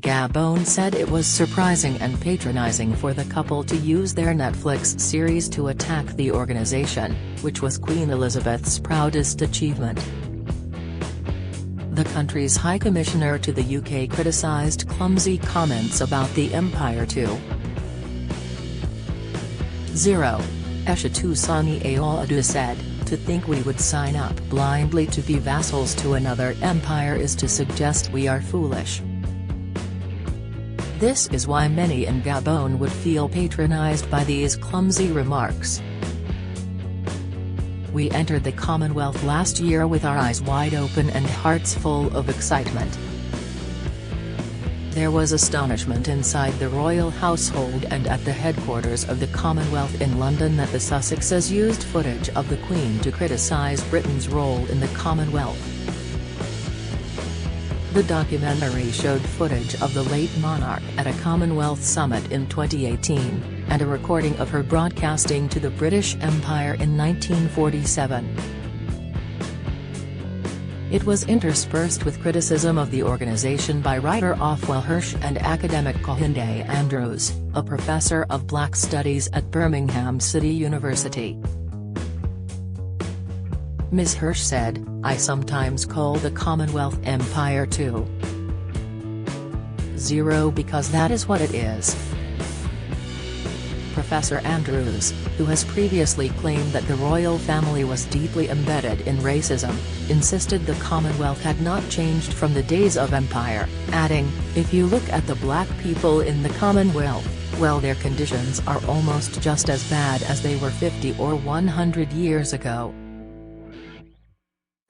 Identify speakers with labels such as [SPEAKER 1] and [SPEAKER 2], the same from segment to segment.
[SPEAKER 1] Gabon said it was surprising and patronizing for the couple to use their Netflix series to attack the organization, which was Queen Elizabeth's proudest achievement. The country's High Commissioner to the UK criticised clumsy comments about the empire too. 0. Eshatu-Sani Aoadu said, "To think we would sign up blindly to be vassals to another empire is to suggest we are foolish. This is why many in Gabon would feel patronized by these clumsy remarks. We entered the Commonwealth last year with our eyes wide open and hearts full of excitement. There was astonishment inside the royal household and at the headquarters of the Commonwealth in London that the Sussexes used footage of the Queen to criticise Britain's role in the Commonwealth." The documentary showed footage of the late monarch at a Commonwealth summit in 2018, and a recording of her broadcasting to the British Empire in 1947. It was interspersed with criticism of the organisation by writer Ofwell Hirsch and academic Kehinde Andrews, a professor of Black Studies at Birmingham City University. Ms. Hirsch said, "I sometimes call the Commonwealth Empire too. 0 because that is what it is." Professor Andrews, who has previously claimed that the royal family was deeply embedded in racism, insisted the Commonwealth had not changed from the days of empire, adding, "If you look at the black people in the Commonwealth, well, their conditions are almost just as bad as they were 50 or 100 years ago."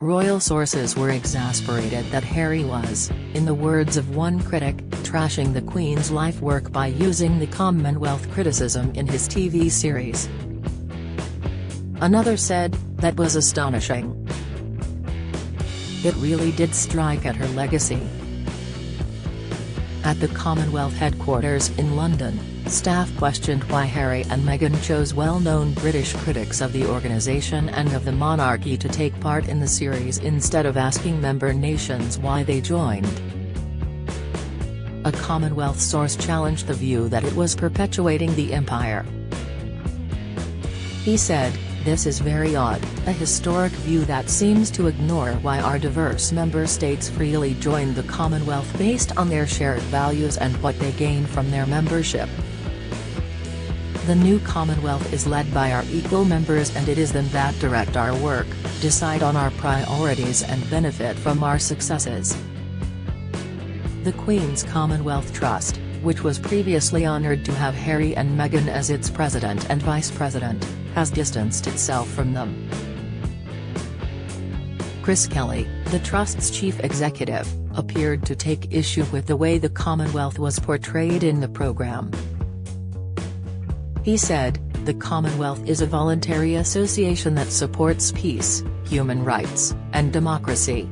[SPEAKER 1] Royal sources were exasperated that Harry was, in the words of one critic, trashing the Queen's life work by using the Commonwealth criticism in his TV series. Another said, "That was astonishing. It really did strike at her legacy." At the Commonwealth headquarters in London, staff questioned why Harry and Meghan chose well-known British critics of the organisation and of the monarchy to take part in the series instead of asking member nations why they joined. A Commonwealth source challenged the view that it was perpetuating the empire. He said, "This is very odd, a historic view that seems to ignore why our diverse member states freely joined the Commonwealth based on their shared values and what they gain from their membership. The new Commonwealth is led by our equal members and it is them that direct our work, decide on our priorities and benefit from our successes." The Queen's Commonwealth Trust, which was previously honoured to have Harry and Meghan as its president and vice president, has distanced itself from them. Chris Kelly, the Trust's chief executive, appeared to take issue with the way the Commonwealth was portrayed in the programme. He said, "The Commonwealth is a voluntary association that supports peace, human rights, and democracy.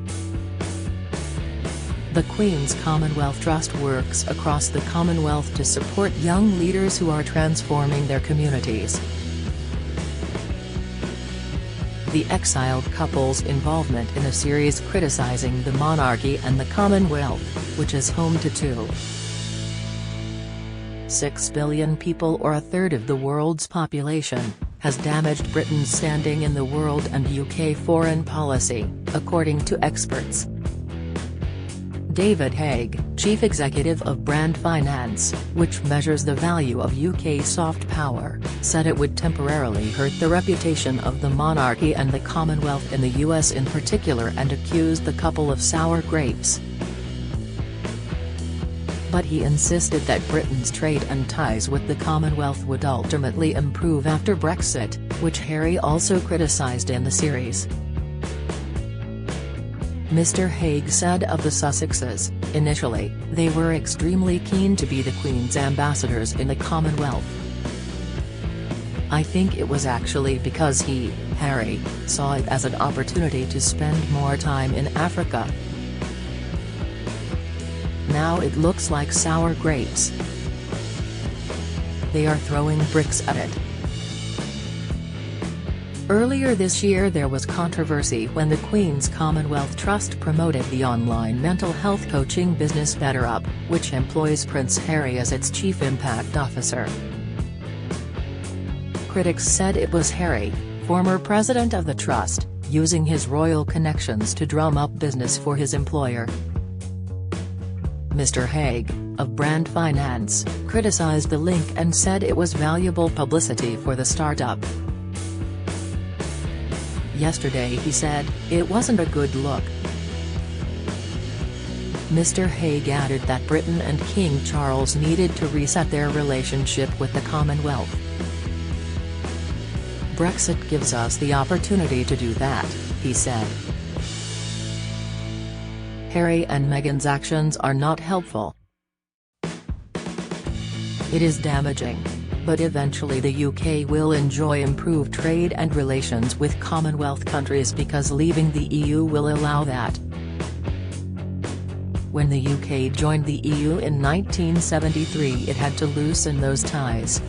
[SPEAKER 1] The Queen's Commonwealth Trust works across the Commonwealth to support young leaders who are transforming their communities." The exiled couple's involvement in a series criticising the monarchy and the Commonwealth, which is home to 2.6 billion people or a third of the world's population, has damaged Britain's standing in the world and UK foreign policy, according to experts. David Haig, chief executive of Brand Finance, which measures the value of UK soft power, said it would temporarily hurt the reputation of the monarchy and the Commonwealth in the US in particular and accused the couple of sour grapes. But he insisted that Britain's trade and ties with the Commonwealth would ultimately improve after Brexit, which Harry also criticised in the series. Mr. Haig said of the Sussexes, "Initially, they were extremely keen to be the Queen's ambassadors in the Commonwealth. I think it was actually because he, Harry, saw it as an opportunity to spend more time in Africa. Now it looks like sour grapes. They are throwing bricks at it." Earlier this year there was controversy when the Queen's Commonwealth Trust promoted the online mental health coaching business BetterUp, which employs Prince Harry as its chief impact officer. Critics said it was Harry, former president of the trust, using his royal connections to drum up business for his employer. Mr. Hague, of Brand Finance, criticized the link and said it was valuable publicity for the startup. Yesterday he said, "It wasn't a good look." Mr. Hague added that Britain and King Charles needed to reset their relationship with the Commonwealth. "Brexit gives us the opportunity to do that," he said. Harry and Meghan's actions are not helpful. It is damaging. But eventually the UK will enjoy improved trade and relations with Commonwealth countries because leaving the EU will allow that. When the UK joined the EU in 1973 it had to loosen those ties.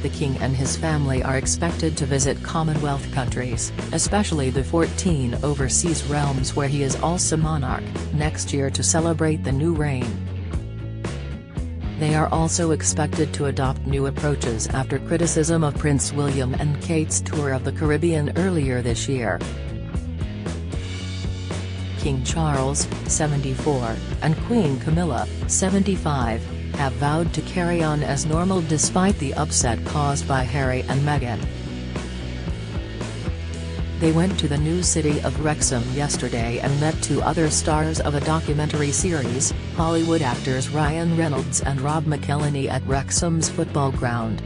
[SPEAKER 1] The King and his family are expected to visit Commonwealth countries, especially the 14 overseas realms where he is also monarch, next year to celebrate the new reign. They are also expected to adopt new approaches after criticism of Prince William and Kate's tour of the Caribbean earlier this year. King Charles, 74, and Queen Camilla, 75, have vowed to carry on as normal despite the upset caused by Harry and Meghan. They went to the new city of Wrexham yesterday and met two other stars of a documentary series, Hollywood actors Ryan Reynolds and Rob McElhenney at Wrexham's football ground.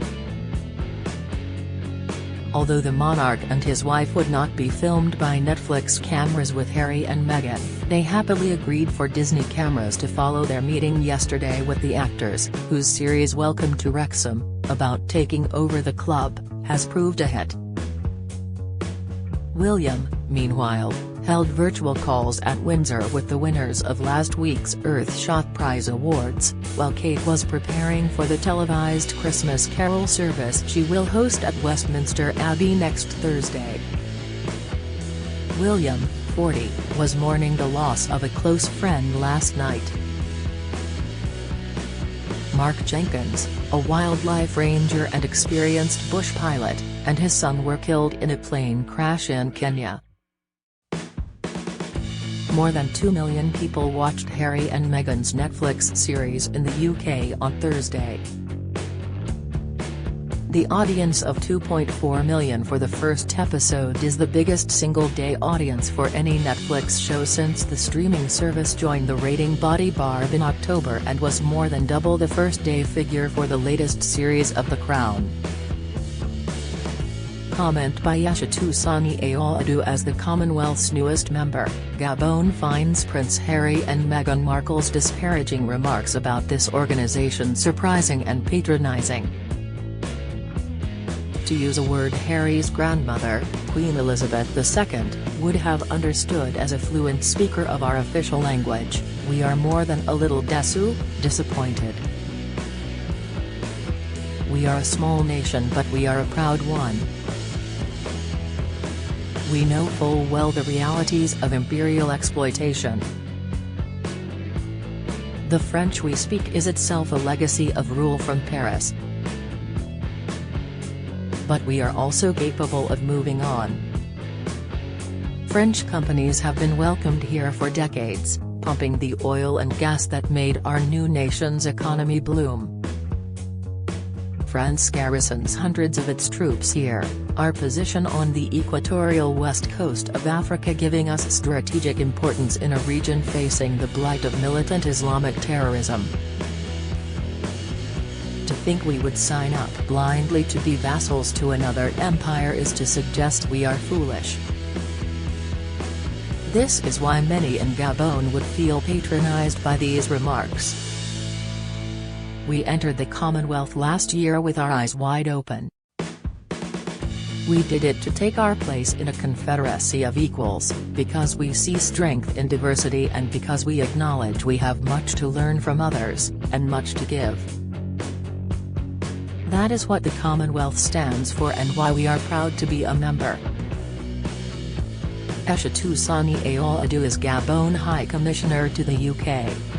[SPEAKER 1] Although the monarch and his wife would not be filmed by Netflix cameras with Harry and Meghan, they happily agreed for Disney cameras to follow their meeting yesterday with the actors, whose series Welcome to Wrexham, about taking over the club, has proved a hit. William, meanwhile, held virtual calls at Windsor with the winners of last week's Earthshot Prize Awards, while Kate was preparing for the televised Christmas carol service she will host at Westminster Abbey next Thursday. William, 40, was mourning the loss of a close friend last night. Mark Jenkins, a wildlife ranger and experienced bush pilot, and his son were killed in a plane crash in Kenya. More than 2 million people watched Harry and Meghan's Netflix series in the UK on Thursday. The audience of 2.4 million for the first episode is the biggest single-day audience for any Netflix show since the streaming service joined the rating body BARB in October and was more than double the first-day figure for the latest series of The Crown. Comment by Yeshatu Sani Aouadou. As the Commonwealth's newest member, Gabon finds Prince Harry and Meghan Markle's disparaging remarks about this organisation surprising and patronising. To use a word Harry's grandmother, Queen Elizabeth II, would have understood as a fluent speaker of our official language, we are more than a little disappointed. We are a small nation but we are a proud one. We know full well the realities of imperial exploitation. The French we speak is itself a legacy of rule from Paris. But we are also capable of moving on. French companies have been welcomed here for decades, pumping the oil and gas that made our new nation's economy bloom. France garrisons hundreds of its troops here, our position on the equatorial west coast of Africa giving us strategic importance in a region facing the blight of militant Islamic terrorism. To think we would sign up blindly to be vassals to another empire is to suggest we are foolish. This is why many in Gabon would feel patronized by these remarks. We entered the Commonwealth last year with our eyes wide open. We did it to take our place in a confederacy of equals, because we see strength in diversity and because we acknowledge we have much to learn from others, and much to give. That is what the Commonwealth stands for and why we are proud to be a member. Aissatou Sani Ado is Gabon High Commissioner to the UK.